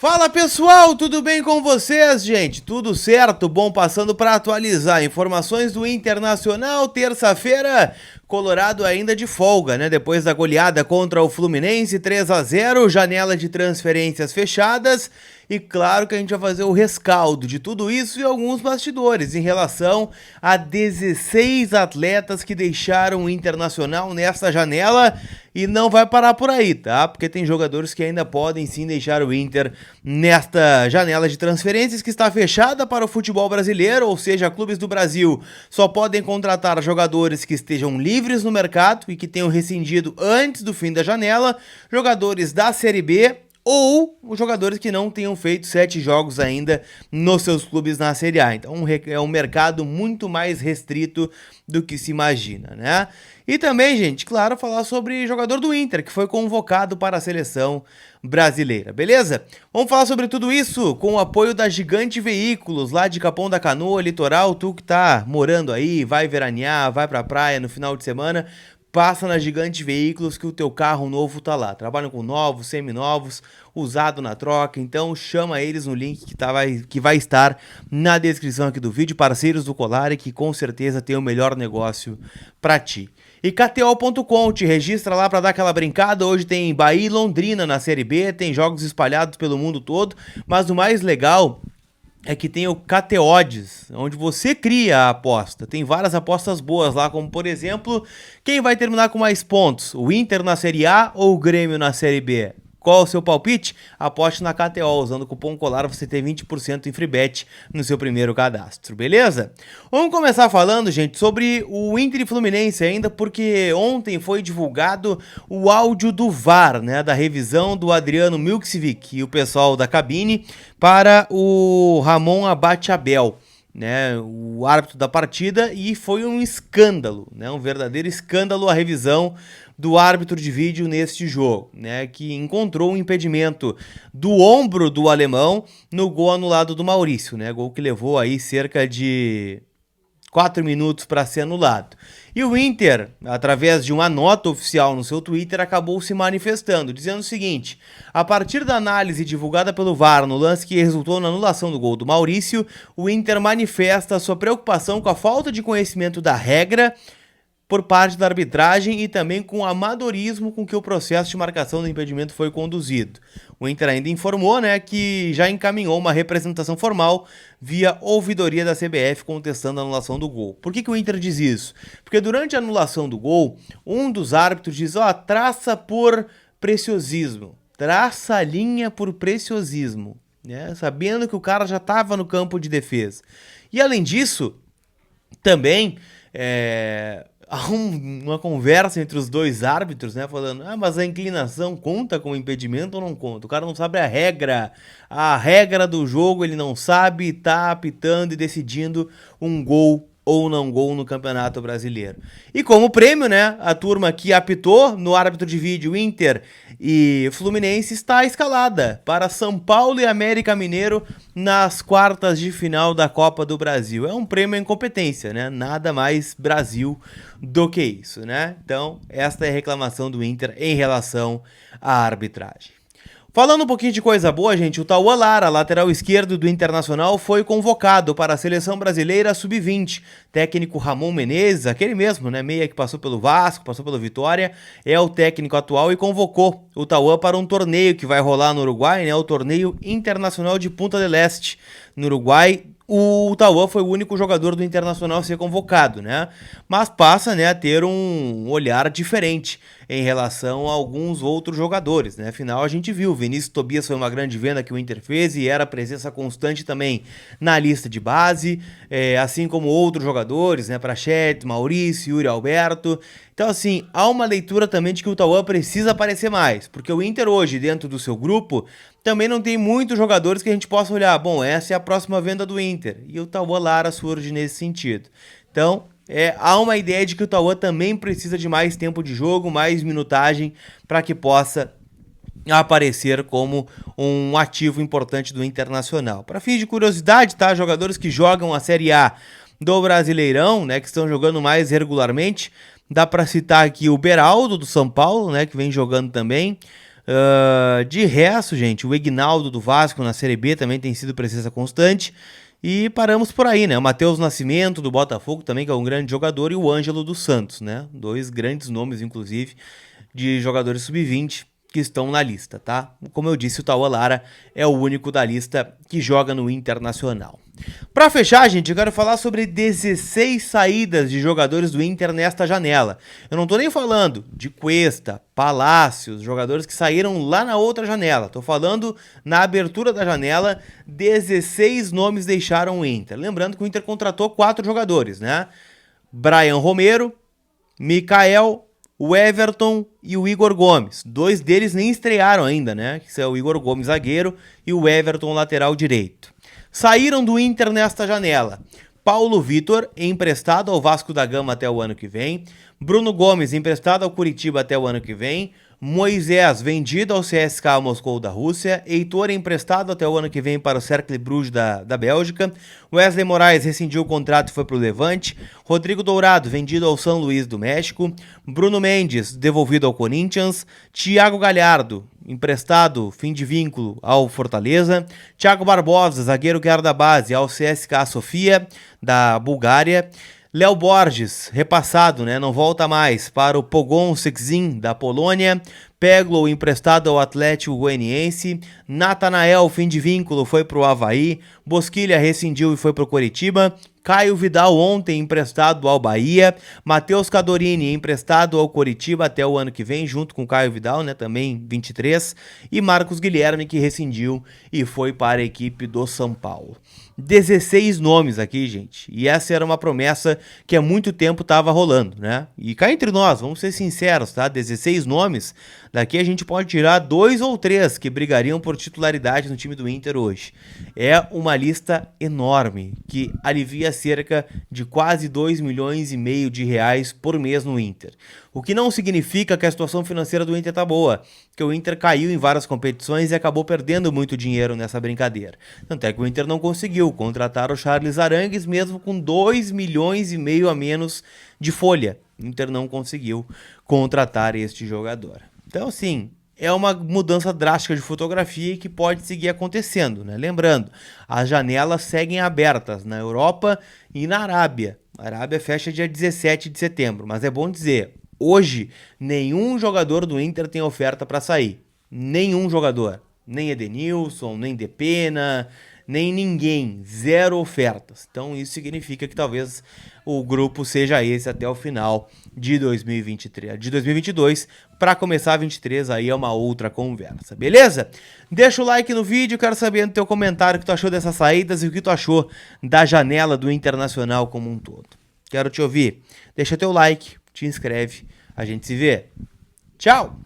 Fala pessoal, tudo bem com vocês, gente? Tudo certo? Bom, passando para atualizar informações do Internacional, terça-feira, Colorado ainda de folga, né? Depois da goleada contra o Fluminense, 3-0, janela de transferências fechadas. E claro que a gente vai fazer o rescaldo de tudo isso e alguns bastidores em relação a 16 atletas que deixaram o Internacional nesta janela. E não vai parar por aí, tá? Porque tem jogadores que ainda podem sim deixar o Inter nesta janela de transferências que está fechada para o futebol brasileiro, ou seja, clubes do Brasil só podem contratar jogadores que estejam livres no mercado e que tenham rescindido antes do fim da janela, jogadores da Série B ou os jogadores que não tenham feito 7 jogos ainda nos seus clubes na Série A. Então é um mercado muito mais restrito do que se imagina, né? E também, gente, claro, falar sobre jogador do Inter, que foi convocado para a seleção brasileira, beleza? Vamos falar sobre tudo isso com o apoio da Gigante Veículos, lá de Capão da Canoa, litoral. Tu que tá morando aí, vai veranear, vai pra praia no final de semana, passa na Gigante Veículos que o teu carro novo tá lá. Trabalham com novos, seminovos, usado na troca. Então chama eles no link que vai estar na descrição aqui do vídeo. Parceiros do Colari que com certeza tem o melhor negócio pra ti. E KTO.com, te registra lá pra dar aquela brincada. Hoje tem Bahia e Londrina na Série B, tem jogos espalhados pelo mundo todo. Mas o mais legal é que tem o KT Odds, onde você cria a aposta. Tem várias apostas boas lá, como por exemplo, quem vai terminar com mais pontos? O Inter na Série A ou o Grêmio na Série B? Qual o seu palpite? Aposte na KTO, usando o cupom COLAR você tem 20% em free bet no seu primeiro cadastro, beleza? Vamos começar falando, gente, sobre o Inter e Fluminense ainda, porque ontem foi divulgado o áudio do VAR, né, da revisão do Adriano Milksvik e o pessoal da cabine para o Ramon Abate-Abel, né, o árbitro da partida, e foi um escândalo, né, um verdadeiro escândalo a revisão do árbitro de vídeo neste jogo, né, que encontrou um impedimento do ombro do alemão no gol anulado do Maurício, né, gol que levou aí cerca de 4 minutos para ser anulado. E o Inter, através de uma nota oficial no seu Twitter, acabou se manifestando, dizendo o seguinte: a partir da análise divulgada pelo VAR no lance que resultou na anulação do gol do Maurício, o Inter manifesta sua preocupação com a falta de conhecimento da regra por parte da arbitragem e também com o amadorismo com que o processo de marcação do impedimento foi conduzido. O Inter ainda informou, né, que já encaminhou uma representação formal via ouvidoria da CBF contestando a anulação do gol. Por que o Inter diz isso? Porque durante a anulação do gol, um dos árbitros diz, traça por preciosismo, traça a linha por preciosismo, né, sabendo que o cara já estava no campo de defesa. E além disso, também há uma conversa entre os dois árbitros, né, falando, mas a inclinação conta como impedimento ou não conta? O cara não sabe a regra do jogo ele não sabe, tá apitando e decidindo um gol ou não gol no Campeonato Brasileiro. E como prêmio, né, a turma que apitou no árbitro de vídeo Inter e Fluminense está escalada para São Paulo e América Mineiro nas quartas de final da Copa do Brasil. É um prêmio à incompetência, né? Nada mais Brasil do que isso, né? Então, esta é a reclamação do Inter em relação à arbitragem. Falando um pouquinho de coisa boa, gente, o Tauan Lara, lateral esquerdo do Internacional, foi convocado para a Seleção Brasileira Sub-20. Técnico Ramon Menezes, aquele mesmo, né, meia que passou pelo Vasco, passou pelo Vitória, é o técnico atual e convocou o Tauan para um torneio que vai rolar no Uruguai, né, o Torneio Internacional de Punta del Este, no Uruguai. O Tauan foi o único jogador do Internacional a ser convocado, né? Mas passa, né, a ter um olhar diferente em relação a alguns outros jogadores, né? Afinal, a gente viu, Vinícius Tobias foi uma grande venda que o Inter fez e era presença constante também na lista de base, assim como outros jogadores, né? Prachetes, Maurício, Yuri Alberto. Então, assim, há uma leitura também de que o Tauan precisa aparecer mais, porque o Inter hoje, dentro do seu grupo, também não tem muitos jogadores que a gente possa olhar, bom, essa é a próxima venda do Inter, e o Tauan Lara surge nesse sentido. Então, há uma ideia de que o Tauan também precisa de mais tempo de jogo, mais minutagem, para que possa aparecer como um ativo importante do Internacional. Para fins de curiosidade, tá? Jogadores que jogam a Série A do Brasileirão, né, que estão jogando mais regularmente, dá para citar aqui o Beraldo do São Paulo, né, que vem jogando também. De resto, gente, o Ignaldo do Vasco na Série B também tem sido presença constante. E paramos por aí, né? O Matheus Nascimento do Botafogo também, que é um grande jogador, e o Ângelo do Santos, né? Dois grandes nomes, inclusive, de jogadores sub-20 que estão na lista, tá? Como eu disse, o Tauan Lara é o único da lista que joga no Internacional. Para fechar, gente, eu quero falar sobre 16 saídas de jogadores do Inter nesta janela. Eu não tô nem falando de Cuesta, Palácios, jogadores que saíram lá na outra janela. Tô falando na abertura da janela, 16 nomes deixaram o Inter. Lembrando que o Inter contratou 4 jogadores, né? Brian Romero, Mikael, o Everton e o Igor Gomes. 2 deles nem estrearam ainda, né? Que são o Igor Gomes, zagueiro, e o Everton, lateral direito. Saíram do Inter nesta janela: Paulo Vitor, emprestado ao Vasco da Gama até o ano que vem. Bruno Gomes, emprestado ao Curitiba até o ano que vem. Moisés, vendido ao CSKA Moscou da Rússia. Heitor, emprestado até o ano que vem para o Cercle Bruges da Bélgica. Wesley Moraes rescindiu o contrato e foi para o Levante. Rodrigo Dourado, vendido ao São Luís do México. Bruno Mendes, devolvido ao Corinthians. Thiago Galhardo, emprestado, fim de vínculo, ao Fortaleza. Thiago Barbosa, zagueiro que era da base, ao CSKA Sofia, da Bulgária. Léo Borges, repassado, né, não volta mais, para o Pogon Sekzin, da Polônia. Peglo, emprestado ao Atlético Goianiense. Natanael, fim de vínculo, foi para o Avaí. Bosquilha rescindiu e foi para o Coritiba. Caio Vidal, ontem emprestado ao Bahia. Matheus Cadorini, emprestado ao Coritiba até o ano que vem, junto com Caio Vidal, né, também 23. E Marcos Guilherme, que rescindiu e foi para a equipe do São Paulo. 16 nomes aqui, gente. E essa era uma promessa que há muito tempo estava rolando, né? E cá entre nós, vamos ser sinceros, tá? 16 nomes, daqui a gente pode tirar 2 ou 3 que brigariam por titularidade no time do Inter hoje. É uma lista enorme, que alivia cerca de quase 2,5 milhões de reais por mês no Inter. O que não significa que a situação financeira do Inter tá boa, que o Inter caiu em várias competições e acabou perdendo muito dinheiro nessa brincadeira. Tanto é que o Inter não conseguiu contratar o Charles Arangues, mesmo com 2,5 milhões a menos de folha. O Inter não conseguiu contratar este jogador. Então, assim, é uma mudança drástica de fotografia que pode seguir acontecendo, né? Lembrando, as janelas seguem abertas na Europa e na Arábia. A Arábia fecha dia 17 de setembro, mas é bom dizer, hoje nenhum jogador do Inter tem oferta para sair. Nenhum jogador. Nem Edenilson, nem Depena, nem ninguém. 0 ofertas. Então isso significa que talvez o grupo seja esse até o final de 2023, de 2022. Para começar 23 aí é uma outra conversa, beleza? Deixa o like no vídeo, quero saber no teu comentário o que tu achou dessas saídas e o que tu achou da janela do Internacional como um todo. Quero te ouvir. Deixa teu like, te inscreve, a gente se vê. Tchau!